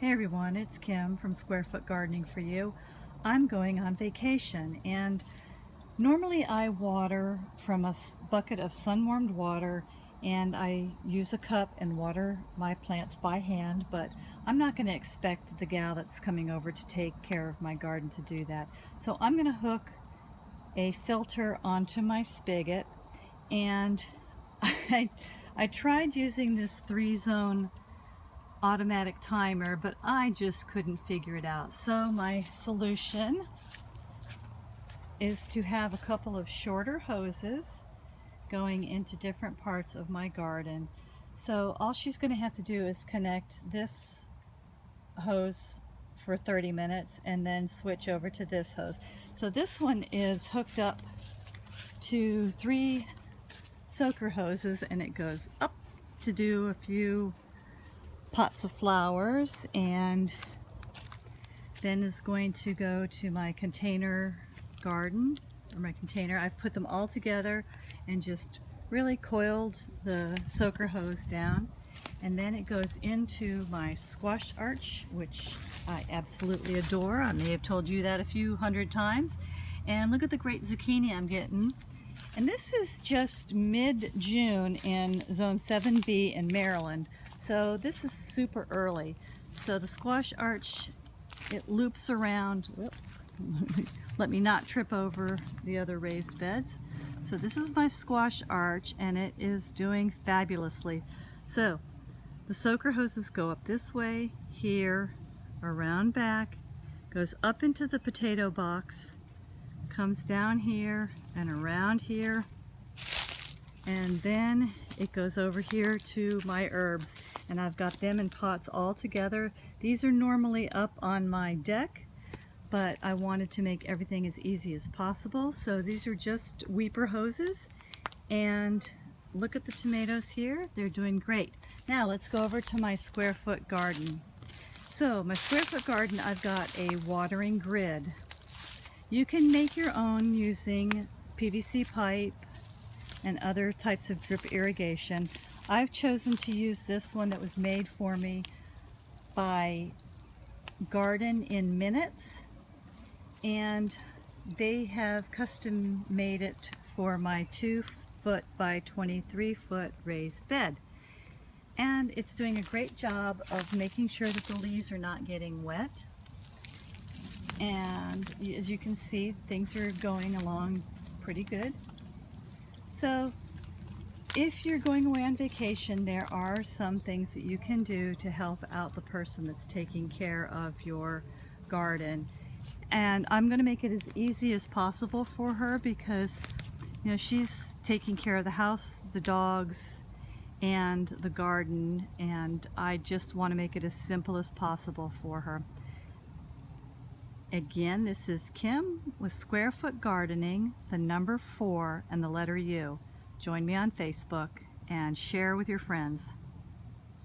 Hey everyone, it's Kim from Squarefoot Gardening for You. I'm going on vacation and normally I water from a bucket of sun-warmed water, and I use a cup and water my plants by hand, but I'm not going to expect the gal that's coming over to take care of my garden to do that. So I'm going to hook a filter onto my spigot, and I, I tried using this 3-zone automatic timer, but I just couldn't figure it out. So my solution is to have a couple of shorter hoses going into different parts of my garden. So all she's going to have to do is connect this hose for 30 minutes and then switch over to this hose. So this one is hooked up to 3 soaker hoses, and it goes up to do a few pots of flowers, and then is going to go to my container garden, or my container. I've put them all together and just really coiled the soaker hose down, and then it goes into my squash arch, which I absolutely adore. I may have told you that a few hundred times. And look at the great zucchini I'm getting. And this is just mid-June in Zone 7B in Maryland, so this is super early. So the squash arch, it loops around. Whoop. Let me not trip over the other raised beds. So this is my squash arch, and it is doing fabulously. So the soaker hoses go up this way, here, around back, goes up into the potato box, comes down here and around here, and then it goes over here to my herbs, and I've got them in pots all together. These are normally up on my deck, but I wanted to make everything as easy as possible, so these are just weeper hoses. And look at the tomatoes here, they're doing great. Now let's go over to my Squarefoot garden. So my Squarefoot garden, I've got a watering grid. You can make your own using PVC pipe and other types of drip irrigation. I've chosen to use this one that was made for me by Garden in Minutes, and they have custom made it for my 2-foot by 23-foot raised bed. And it's doing a great job of making sure that the leaves are not getting wet. And as you can see, things are going along pretty good. So if you're going away on vacation, there are some things that you can do to help out the person that's taking care of your garden. And I'm going to make it as easy as possible for her because, you know, she's taking care of the house, the dogs, and the garden, and I just want to make it as simple as possible for her. Again, this is Kim with Squarefoot Gardening, the number 4 and the letter U. Join me on Facebook and share with your friends.